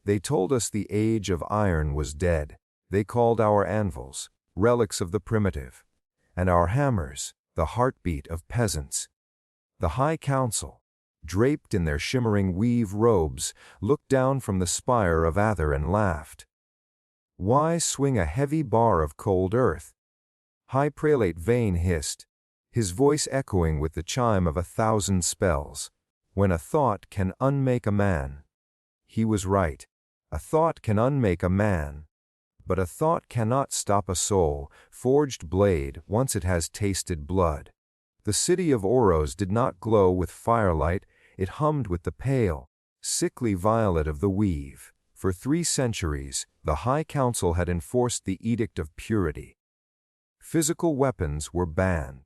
They told us the age of iron was dead. They called our anvils relics of the primitive, and our hammers the heartbeat of peasants. The High Council, draped in their shimmering weave robes, looked down from the spire of Ather and laughed. Why swing a heavy bar of cold earth? High Prelate Vane hissed, his voice echoing with the chime of 1,000 spells. When a thought can unmake a man. He was right. A thought can unmake a man. But a thought cannot stop a soul, forged blade, once it has tasted blood. The city of Oros did not glow with firelight, it hummed with the pale, sickly violet of the weave. For 3 centuries, the High Council had enforced the edict of purity. Physical weapons were banned.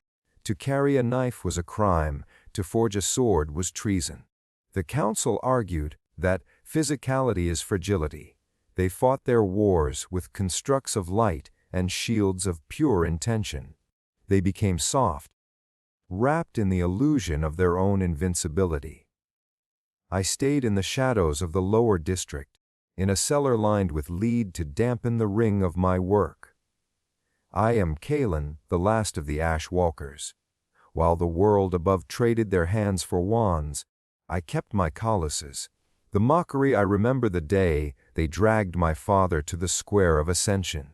To carry a knife was a crime, to forge a sword was treason. The council argued that physicality is fragility. They fought their wars with constructs of light and shields of pure intention. They became soft, wrapped in the illusion of their own invincibility. I stayed in the shadows of the lower district, in a cellar lined with lead to dampen the ring of my work. I am Kalen, the last of the Ash Walkers. While the world above traded their hands for wands, I kept my coluses. The mockery I remember the day they dragged my father to the square of Ascension.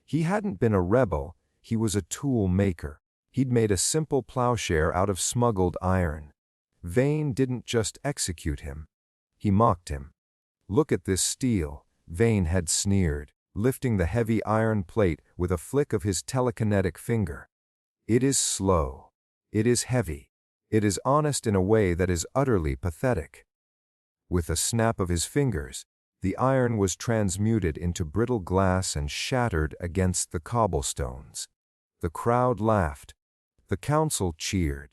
He hadn't been a rebel, he was a tool maker. He'd made a simple plowshare out of smuggled iron. Vane didn't just execute him, he mocked him. Look at this steel, Vane had sneered, lifting the heavy iron plate with a flick of his telekinetic finger. It is slow. It is heavy. It is honest in a way that is utterly pathetic. With a snap of his fingers, the iron was transmuted into brittle glass and shattered against the cobblestones. The crowd laughed. The council cheered.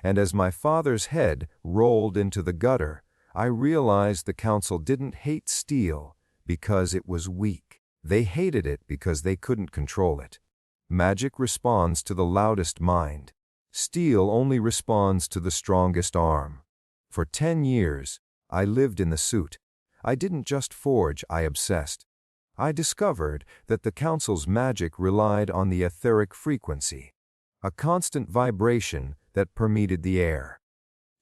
And as my father's head rolled into the gutter, I realized the council didn't hate steel because it was weak. They hated it because they couldn't control it. Magic responds to the loudest mind. Steel only responds to the strongest arm. For 10 years, I lived in the suit. I didn't just forge, I obsessed. I discovered that the council's magic relied on the etheric frequency, a constant vibration that permeated the air.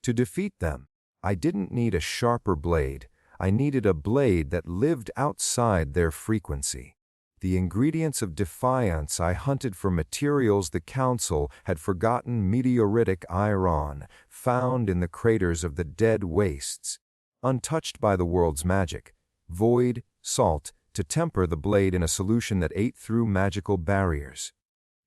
To defeat them, I didn't need a sharper blade. I needed a blade that lived outside their frequency. The ingredients of defiance I hunted for materials the council had forgotten: meteoritic iron, found in the craters of the dead wastes, untouched by the world's magic, void, salt, to temper the blade in a solution that ate through magical barriers.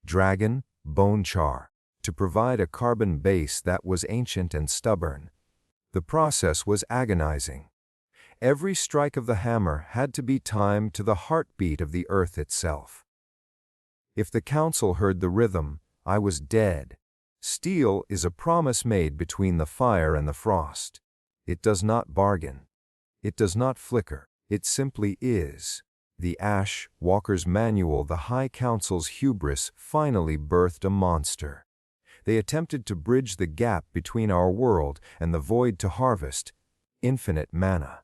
Dragon, bone char, to provide a carbon base that was ancient and stubborn. The process was agonizing. Every strike of the hammer had to be timed to the heartbeat of the earth itself. If the council heard the rhythm, I was dead. Steel is a promise made between the fire and the frost. It does not bargain. It does not flicker. It simply is. The Ash Walker's Manual, the High Council's hubris, finally birthed a monster. They attempted to bridge the gap between our world and the void to harvest infinite mana.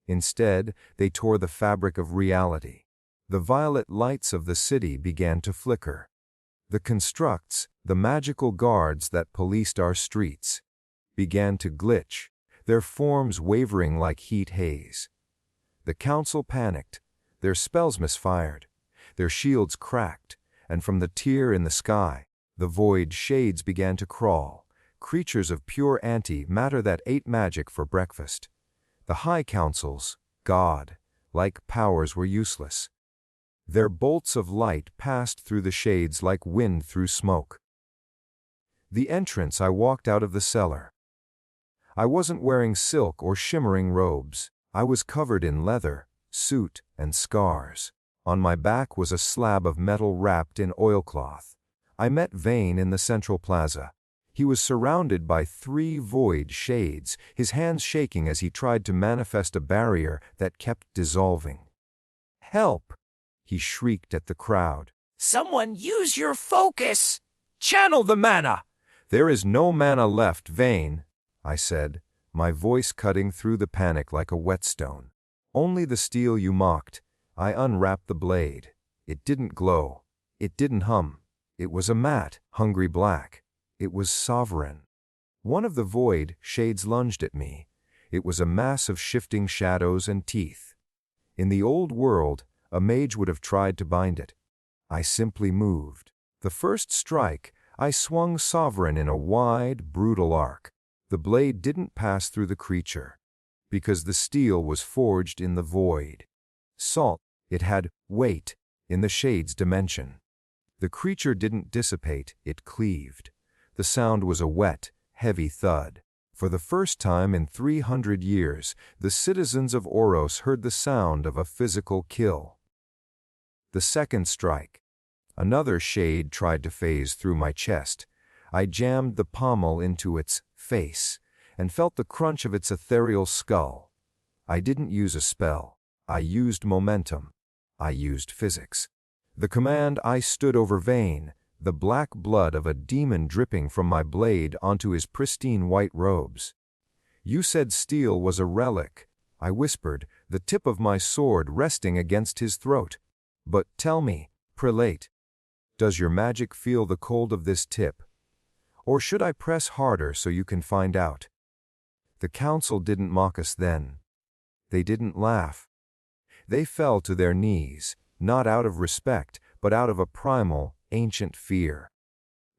Instead, they tore the fabric of reality. The violet lights of the city began to flicker. The constructs, the magical guards that policed our streets, began to glitch, their forms wavering like heat haze. The council panicked, their spells misfired, their shields cracked, and from the tear in the sky, the void shades began to crawl, creatures of pure anti-matter that ate magic for breakfast. The High Council's god-like powers were useless. Their bolts of light passed through the shades like wind through smoke. The entrance, I walked out of the cellar. I wasn't wearing silk or shimmering robes. I was covered in leather, soot, and scars. On my back was a slab of metal wrapped in oilcloth. I met Vane in the central plaza. He was surrounded by 3 void shades, his hands shaking as he tried to manifest a barrier that kept dissolving. "Help!" he shrieked at the crowd. "Someone use your focus! Channel the mana!" "There is no mana left, Vane," I said, my voice cutting through the panic like a whetstone. Only the steel you mocked. I unwrapped the blade. It didn't glow. It didn't hum. It was a matte, hungry black. It was sovereign. One of the void shades lunged at me. It was a mass of shifting shadows and teeth. In the old world, a mage would have tried to bind it. I simply moved. The first strike, I swung sovereign in a wide, brutal arc. The blade didn't pass through the creature, because the steel was forged in the void. Salt, it had weight in the shade's dimension. The creature didn't dissipate, it cleaved. The sound was a wet, heavy thud. For the first time in 300 years, the citizens of Oros heard the sound of a physical kill. The second strike. Another shade tried to phase through my chest. I jammed the pommel into its face and felt the crunch of its ethereal skull. I didn't use a spell. I used momentum. I used physics. The command I stood over Vane, the black blood of a demon dripping from my blade onto his pristine white robes. You said steel was a relic, I whispered, the tip of my sword resting against his throat. But tell me, prelate, does your magic feel the cold of this tip? Or should I press harder so you can find out? The council didn't mock us then. They didn't laugh. They fell to their knees, not out of respect, but out of a primal, ancient fear.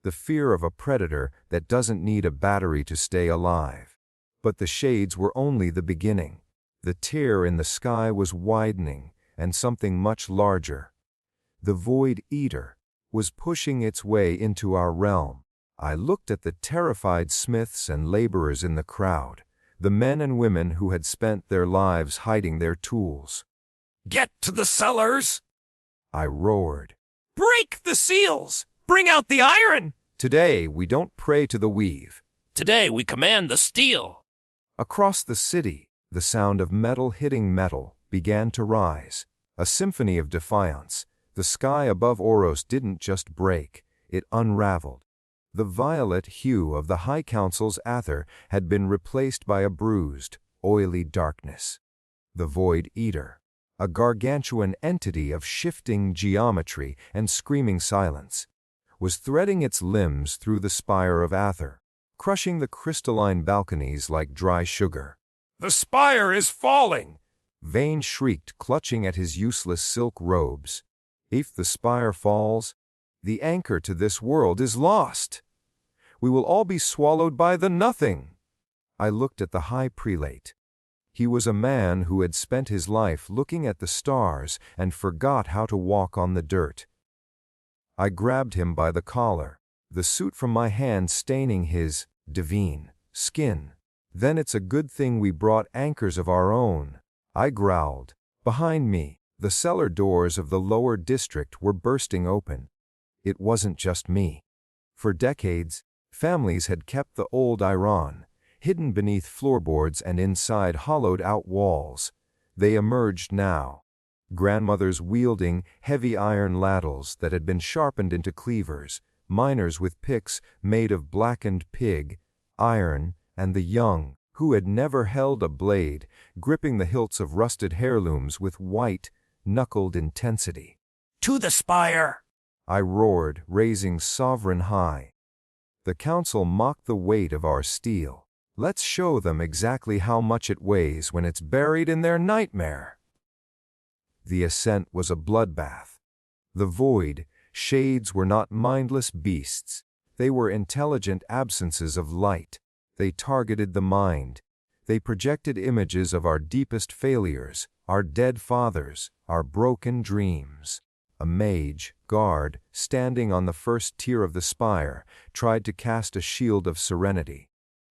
The fear of a predator that doesn't need a battery to stay alive. But the shades were only the beginning. The tear in the sky was widening, and something much larger. The Void Eater was pushing its way into our realm. I looked at the terrified smiths and laborers in the crowd, the men and women who had spent their lives hiding their tools. Get to the cellars! I roared. Break the seals! Bring out the iron! Today we don't pray to the weave. Today we command the steel! Across the city, the sound of metal hitting metal began to rise, a symphony of defiance. The sky above Oros didn't just break, it unraveled. The violet hue of the High Council's Aether had been replaced by a bruised, oily darkness. The Void Eater, a gargantuan entity of shifting geometry and screaming silence, was threading its limbs through the spire of Aether, crushing the crystalline balconies like dry sugar. The spire is falling! Vane shrieked, clutching at his useless silk robes. If the spire falls, the anchor to this world is lost. We will all be swallowed by the nothing. I looked at the High Prelate. He was a man who had spent his life looking at the stars and forgot how to walk on the dirt. I grabbed him by the collar, the suit from my hand staining his divine skin. Then it's a good thing we brought anchors of our own, I growled. Behind me, the cellar doors of the lower district were bursting open. It wasn't just me. For decades, families had kept the old Iran, hidden beneath floorboards and inside hollowed-out walls. They emerged now, grandmothers wielding heavy iron ladles that had been sharpened into cleavers, miners with picks made of blackened pig, iron, and the young, who had never held a blade, gripping the hilts of rusted heirlooms with white, knuckled intensity. To the spire! I roared, raising sovereign high. The council mocked the weight of our steel. Let's show them exactly how much it weighs when it's buried in their nightmare. The ascent was a bloodbath. The void, shades were not mindless beasts. They were intelligent absences of light. They targeted the mind. They projected images of our deepest failures, our dead fathers, our broken dreams. A mage, guard, standing on the first tier of the spire, tried to cast a shield of serenity.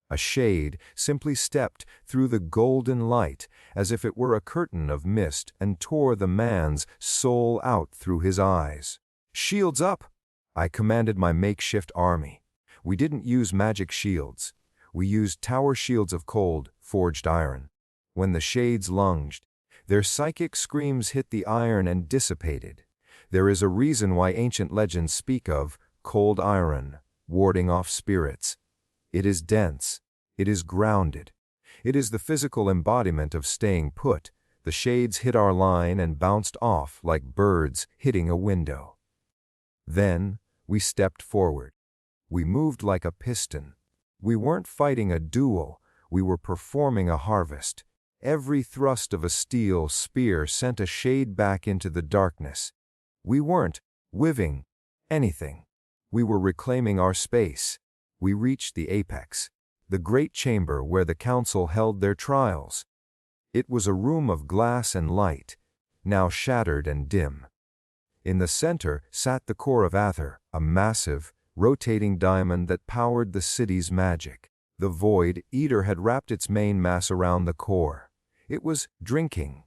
A shade simply stepped through the golden light as if it were a curtain of mist and tore the man's soul out through his eyes. Shields up! I commanded my makeshift army. We didn't use magic shields. We used tower shields of cold, forged iron. When the shades lunged, their psychic screams hit the iron and dissipated. There is a reason why ancient legends speak of cold iron, warding off spirits. It is dense. It is grounded. It is the physical embodiment of staying put, The shades hit our line and bounced off like birds hitting a window. Then, we stepped forward. We moved like a piston. We weren't fighting a duel, we were performing a harvest. Every thrust of a steel spear sent a shade back into the darkness. We weren't wiving anything. We were reclaiming our space. We reached the apex, the great chamber where the council held their trials. It was a room of glass and light, now shattered and dim. In the center sat the core of Aether, a massive, rotating diamond that powered the city's magic. The Void Eater had wrapped its main mass around the core. It was drinking,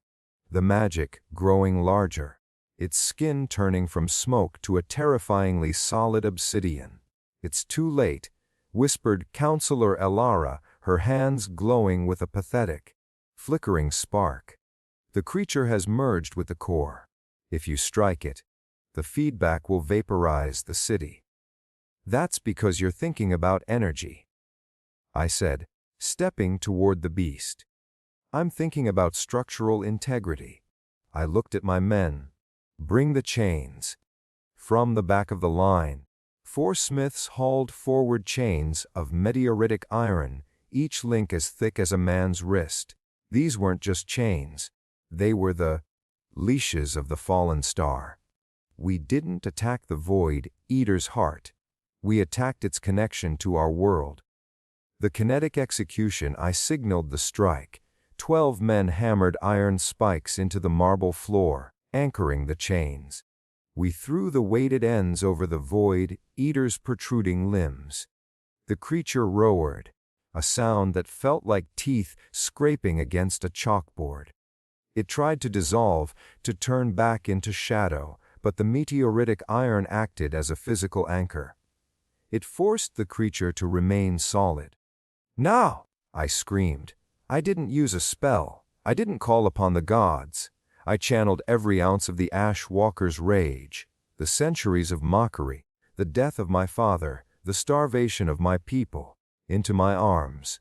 the magic growing larger, its skin turning from smoke to a terrifyingly solid obsidian. "It's too late," whispered Counselor Elara, her hands glowing with a pathetic, flickering spark. "The creature has merged with the core. If you strike it, the feedback will vaporize the city." "That's because you're thinking about energy," I said, stepping toward the beast. "I'm thinking about structural integrity." I looked at my men. "Bring the chains." From the back of the line, 4 smiths hauled forward chains of meteoritic iron, each link as thick as a man's wrist. These weren't just chains. They were the leashes of the fallen star. We didn't attack the Void Eater's heart. We attacked its connection to our world. The kinetic execution, I signaled the strike. 12 men hammered iron spikes into the marble floor, anchoring the chains. We threw the weighted ends over the Void Eater's protruding limbs. The creature roared, a sound that felt like teeth scraping against a chalkboard. It tried to dissolve, to turn back into shadow, but the meteoritic iron acted as a physical anchor. It forced the creature to remain solid. "Now!" I screamed. I didn't use a spell. I didn't call upon the gods. I channeled every ounce of the Ash Walker's rage, the centuries of mockery, the death of my father, the starvation of my people, into my arms.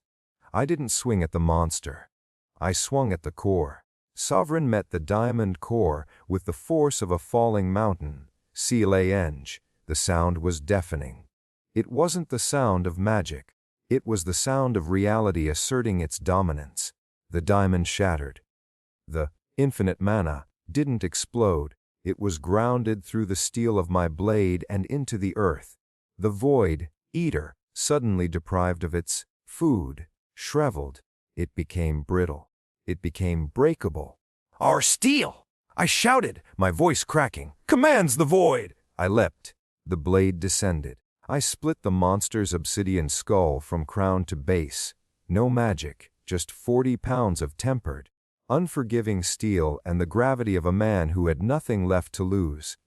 I didn't swing at the monster. I swung at the core. Sovereign met the diamond core with the force of a falling mountain. Seal-eng. The sound was deafening. It wasn't the sound of magic. It was the sound of reality asserting its dominance. The diamond shattered. The infinite mana didn't explode. It was grounded through the steel of my blade and into the earth. The Void Eater, suddenly deprived of its food, shriveled. It became brittle. It became breakable. "Our steel!" I shouted, my voice cracking. "Commands the Void!" I leapt. The blade descended. I split the monster's obsidian skull from crown to base. No magic, just 40 pounds of tempered, unforgiving steel and the gravity of a man who had nothing left to lose.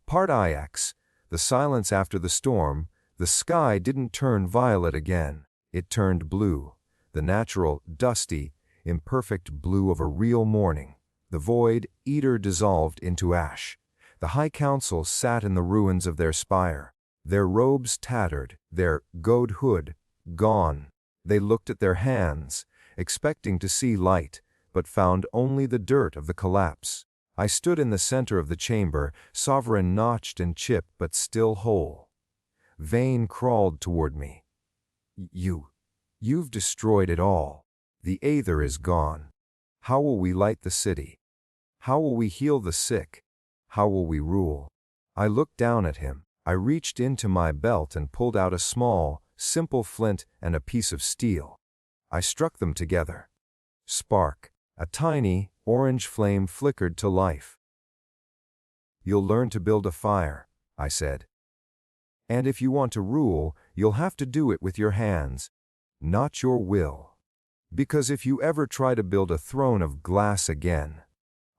Part Ix, the silence after the storm, the sky didn't turn violet again. It turned blue, the natural, dusty, imperfect blue of a real morning. The Void Eater dissolved into ash. The High Council sat in the ruins of their spire. Their robes tattered, their godhood gone. They looked at their hands, expecting to see light, but found only the dirt of the collapse. I stood in the center of the chamber, Sovereign notched and chipped but still whole. Vane crawled toward me. You've destroyed it all. The Aether is gone. How will we light the city? How will we heal the sick? How will we rule?" I looked down at him. I reached into my belt and pulled out a small, simple flint and a piece of steel. I struck them together. Spark. A tiny, orange flame flickered to life. "You'll learn to build a fire," I said. "And if you want to rule, you'll have to do it with your hands, not your will. Because if you ever try to build a throne of glass again..."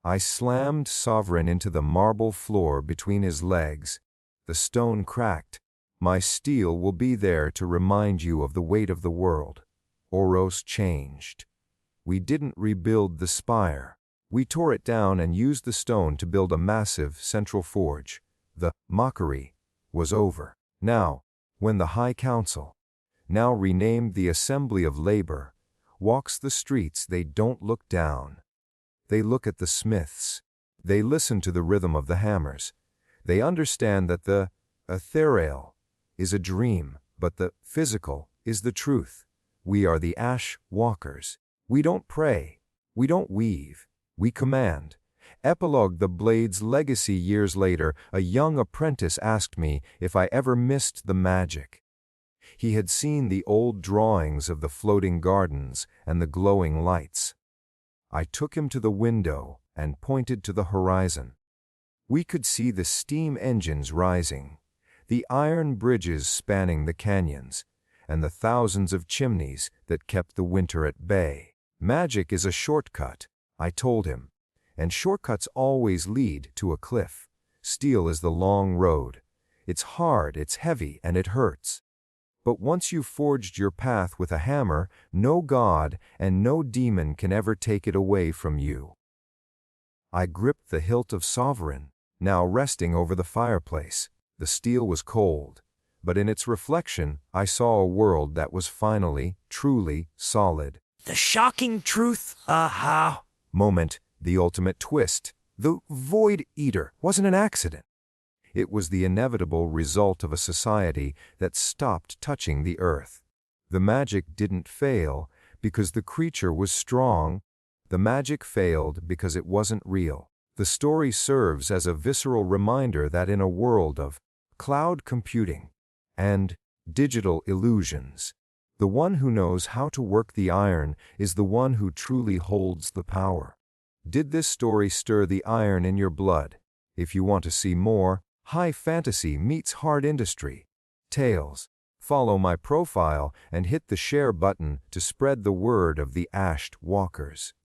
I slammed Sovereign into the marble floor between his legs. The stone cracked. "My steel will be there to remind you of the weight of the world." Oros changed. We didn't rebuild the spire. We tore it down and used the stone to build a massive central forge. The mockery was over. Now, when the High Council, now renamed the Assembly of Labor, walks the streets, they don't look down. They look at the smiths. They listen to the rhythm of the hammers. They understand that the ethereal is a dream, but the physical is the truth. We are the ash walkers. We don't pray. We don't weave. We command. Epilogue: The Blade's legacy. Years later, a young apprentice asked me if I ever missed the magic. He had seen the old drawings of the floating gardens and the glowing lights. I took him to the window and pointed to the horizon. We could see the steam engines rising, the iron bridges spanning the canyons, and the thousands of chimneys that kept the winter at bay. Magic is a shortcut, I told him, and shortcuts always lead to a cliff. Steel is the long road. It's hard, it's heavy, and it hurts. But once you've forged your path with a hammer, no god and no demon can ever take it away from you. I gripped the hilt of Sovereign, now resting over the fireplace. The steel was cold, but in its reflection I saw a world that was finally, truly solid. The shocking truth, aha! Moment, the ultimate twist. The Void Eater wasn't an accident. It was the inevitable result of a society that stopped touching the earth. The magic didn't fail because the creature was strong. The magic failed because it wasn't real. The story serves as a visceral reminder that in a world of cloud computing and digital illusions, the one who knows how to work the iron is the one who truly holds the power. Did this story stir the iron in your blood? If you want to see more high fantasy meets hard industry tales, follow my profile and hit the share button to spread the word of the Ashed Walkers.